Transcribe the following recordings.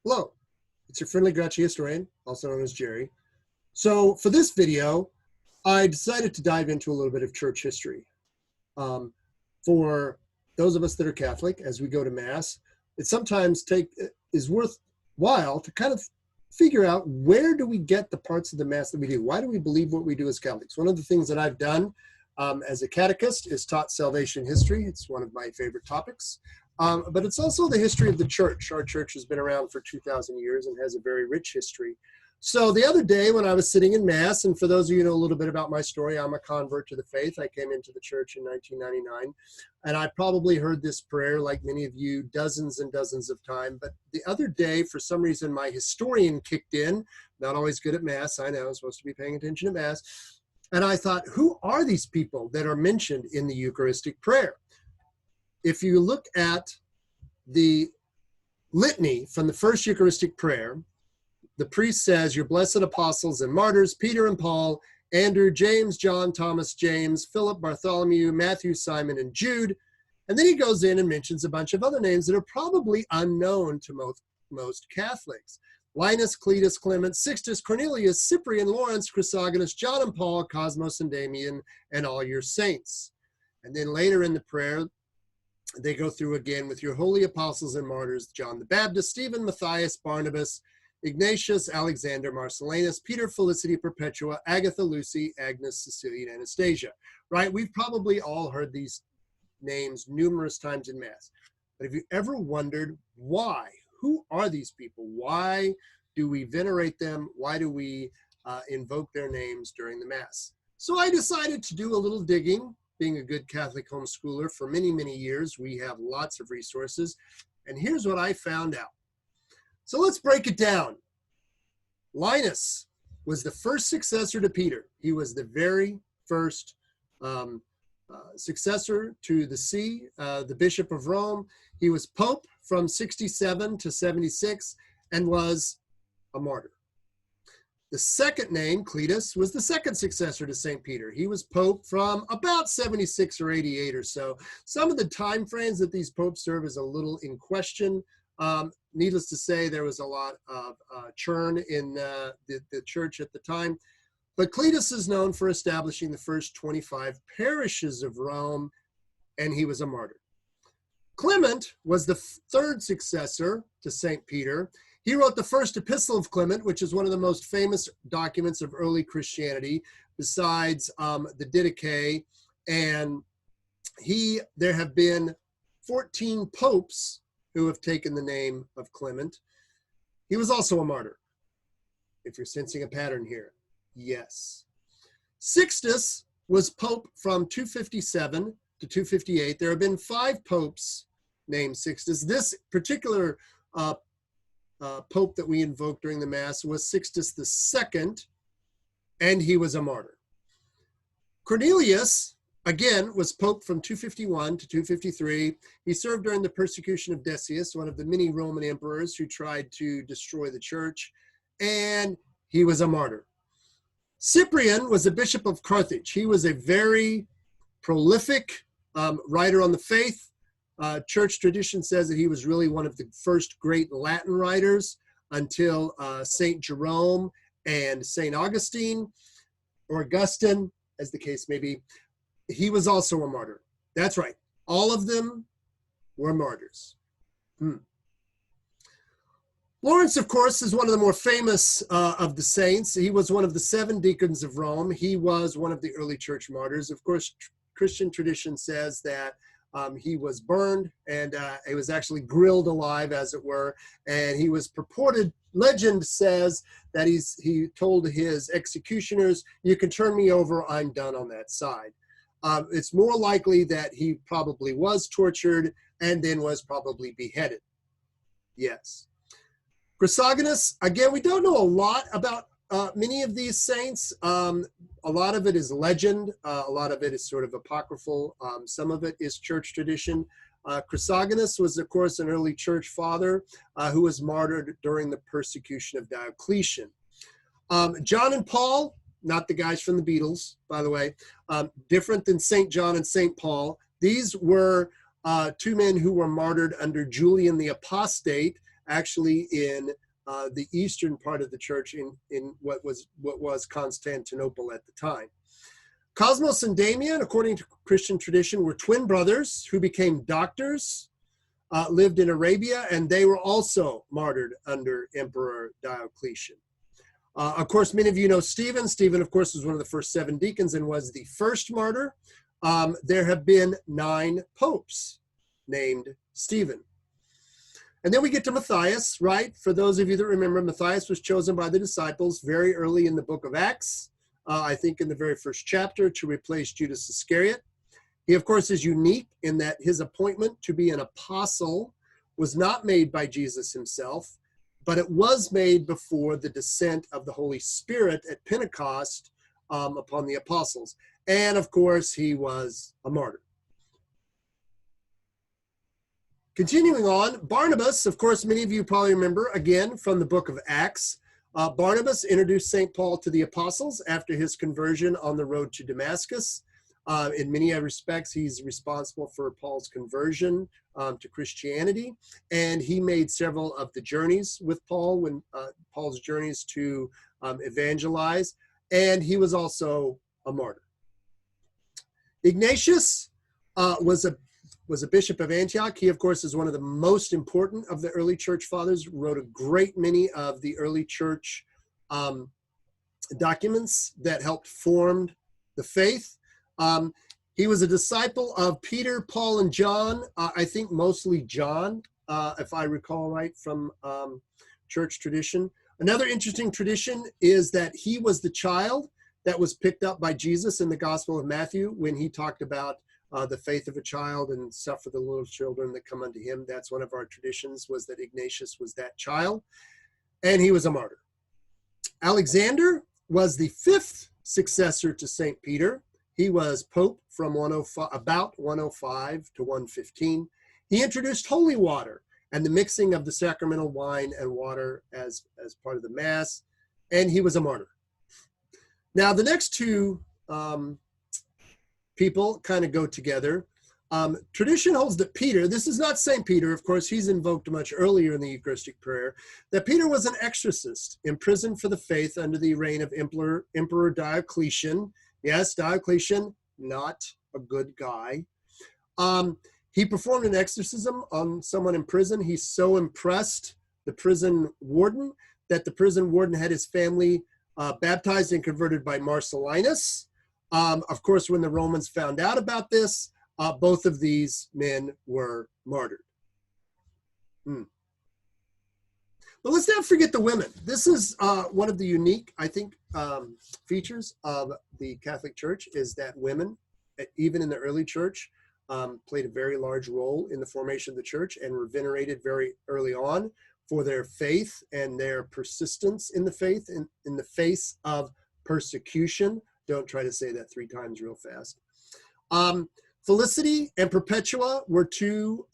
Hello, it's your friendly grouchy historian, also known as Jerry. So for this video, I decided to dive into a little bit of church history. For those of us that are Catholic, as we go to Mass, it sometimes is worthwhile to kind of figure out, where do we get the parts of the Mass that we do? Why do we believe what we do as Catholics? One of the things that I've done as a catechist is taught salvation history. It's one of my favorite topics. But it's also the history of the church. Our church has been around for 2,000 years and has a very rich history. So the other day when I was sitting in Mass, and for those of you who know a little bit about my story, I'm a convert to the faith. I came into the church in 1999, and I probably heard this prayer, like many of you, dozens and dozens of times. But the other day, for some reason, my historian kicked in. Not always good at Mass, I know, I'm supposed to be paying attention at Mass. And I thought, who are these people that are mentioned in the Eucharistic prayer? If you look at the litany from the first Eucharistic prayer, the priest says, "Your blessed apostles and martyrs, Peter and Paul, Andrew, James, John, Thomas, James, Philip, Bartholomew, Matthew, Simon, and Jude." And then he goes in and mentions a bunch of other names that are probably unknown to most Catholics. Linus, Cletus, Clement, Sixtus, Cornelius, Cyprian, Lawrence, Chrysogonus, John and Paul, Cosmos and Damian, and all your saints. And then later in the prayer, they go through again with your holy apostles and martyrs, John the Baptist, Stephen, Matthias, Barnabas, Ignatius, Alexander, Marcellinus, Peter, Felicity, Perpetua, Agatha, Lucy, Agnes, Cecilia, and Anastasia, right? We've probably all heard these names numerous times in Mass. But have you ever wondered why? Who are these people? Why do we venerate them? Why do we invoke their names during the Mass? So I decided to do a little digging. Being a good Catholic homeschooler for many, many years, we have lots of resources. And here's what I found out. So let's break it down. Linus was the first successor to Peter. He was the very first successor to the see, the Bishop of Rome. He was Pope from 67 to 76 and was a martyr. The second name, Cletus, was the second successor to St. Peter. He was Pope from about 76 or 88 or so. Some of the time frames that these popes serve is a little in question. Needless to say, there was a lot of churn in the church at the time. But Cletus is known for establishing the first 25 parishes of Rome, and he was a martyr. Clement was the third successor to St. Peter. He wrote the first epistle of Clement, which is one of the most famous documents of early Christianity, besides the Didache. And there have been 14 popes who have taken the name of Clement. He was also a martyr, if you're sensing a pattern here. Yes. Sixtus was pope from 257 to 258. There have been 5 popes named Sixtus. This particular pope that we invoke during the Mass was Sixtus II, and he was a martyr. Cornelius, again, was pope from 251 to 253. He served during the persecution of Decius, one of the many Roman emperors who tried to destroy the church, and he was a martyr. Cyprian was a bishop of Carthage. He was a very prolific writer on the faith. Church tradition says that he was really one of the first great Latin writers until St. Jerome and St. Augustine, or Augustine, as the case may be. He was also a martyr. That's right. All of them were martyrs. Lawrence, of course, is one of the more famous of the saints. He was one of the 7 deacons of Rome. He was one of the early church martyrs. Of course, Christian tradition says that he was burned, and he was actually grilled alive, as it were. And he was purported, legend says that he told his executioners, "You can turn me over, I'm done on that side." It's more likely that he probably was tortured and then was probably beheaded. Yes. Chrysogonus, again, we don't know a lot about many of these saints. A lot of it is legend. A lot of it is sort of apocryphal. Some of it is church tradition. Chrysogonus was, of course, an early church father who was martyred during the persecution of Diocletian. John and Paul, not the guys from the Beatles, by the way, different than St. John and St. Paul. These were 2 men who were martyred under Julian the Apostate actually in the eastern part of the church in what was Constantinople at the time. Cosmos and Damian, according to Christian tradition, were twin brothers who became doctors, lived in Arabia, and they were also martyred under Emperor Diocletian. Of course, many of you know Stephen. Stephen, of course, was one of the first 7 deacons and was the first martyr. There have been 9 popes named Stephen. And then we get to Matthias, right? For those of you that remember, Matthias was chosen by the disciples very early in the book of Acts, I think in the very first chapter, to replace Judas Iscariot. He, of course, is unique in that his appointment to be an apostle was not made by Jesus himself, but it was made before the descent of the Holy Spirit at Pentecost upon the apostles. And, of course, he was a martyr. Continuing on, Barnabas, of course, many of you probably remember, again, from the book of Acts. Barnabas introduced St. Paul to the apostles after his conversion on the road to Damascus. In many respects, he's responsible for Paul's conversion to Christianity. And he made several of the journeys with Paul, when Paul's journeys to evangelize. And he was also a martyr. Ignatius was a bishop of Antioch. He, of course, is one of the most important of the early church fathers, wrote a great many of the early church documents that helped form the faith. He was a disciple of Peter, Paul, and John. I think mostly John, if I recall right from church tradition. Another interesting tradition is that he was the child that was picked up by Jesus in the Gospel of Matthew when he talked about the faith of a child and suffer the little children that come unto him. That's one of our traditions, was that Ignatius was that child, and he was a martyr. Alexander was the 5th successor to St. Peter. He was Pope from about 105 to 115. He introduced holy water and the mixing of the sacramental wine and water as part of the Mass, and he was a martyr. Now, the next 2 people kind of go together. Tradition holds that Peter, this is not St. Peter, of course, he's invoked much earlier in the Eucharistic prayer, that Peter was an exorcist imprisoned for the faith under the reign of Emperor Diocletian. Yes, Diocletian, not a good guy. He performed an exorcism on someone in prison. He so impressed the prison warden that the prison warden had his family baptized and converted by Marcellinus. Of course, when the Romans found out about this, both of these men were martyred. But let's not forget the women. This is one of the unique, I think, features of the Catholic Church, is that women, even in the early church, played a very large role in the formation of the church and were venerated very early on for their faith and their persistence in the faith in the face of persecution. Don't try to say that 3 times real fast. Felicity and Perpetua were 2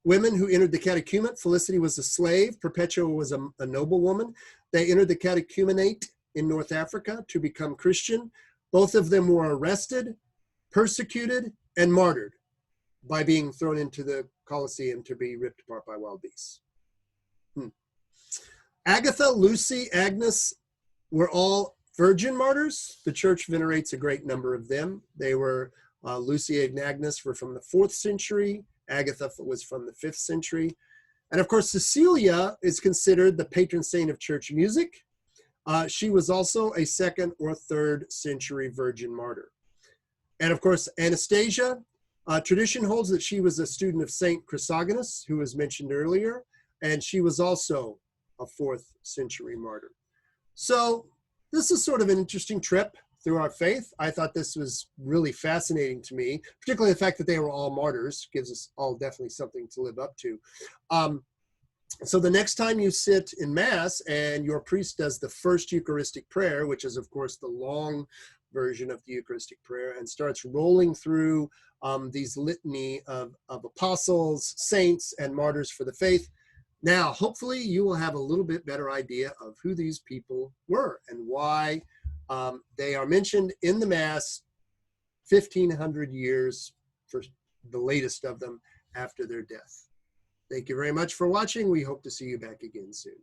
women who entered the catechumenate. Felicity was a slave. Perpetua was a noblewoman. They entered the catechumenate in North Africa to become Christian. Both of them were arrested, persecuted, and martyred by being thrown into the Colosseum to be ripped apart by wild beasts. Agatha, Lucy, Agnes were all virgin martyrs. The church venerates a great number of them. They were, Lucy and Agnes were from the 4th century. Agatha was from the 5th century. And of course, Cecilia is considered the patron saint of church music. She was also a 2nd or 3rd century virgin martyr. And of course, Anastasia, tradition holds that she was a student of Saint Chrysogonus, who was mentioned earlier, and she was also a 4th century martyr. So this is sort of an interesting trip through our faith. I thought this was really fascinating to me, particularly the fact that they were all martyrs gives us all definitely something to live up to. So the next time you sit in Mass and your priest does the first Eucharistic prayer, which is, of course, the long version of the Eucharistic prayer, and starts rolling through these litany of apostles, saints, and martyrs for the faith, now, hopefully, you will have a little bit better idea of who these people were and why they are mentioned in the Mass 1,500 years for the latest of them after their death. Thank you very much for watching. We hope to see you back again soon.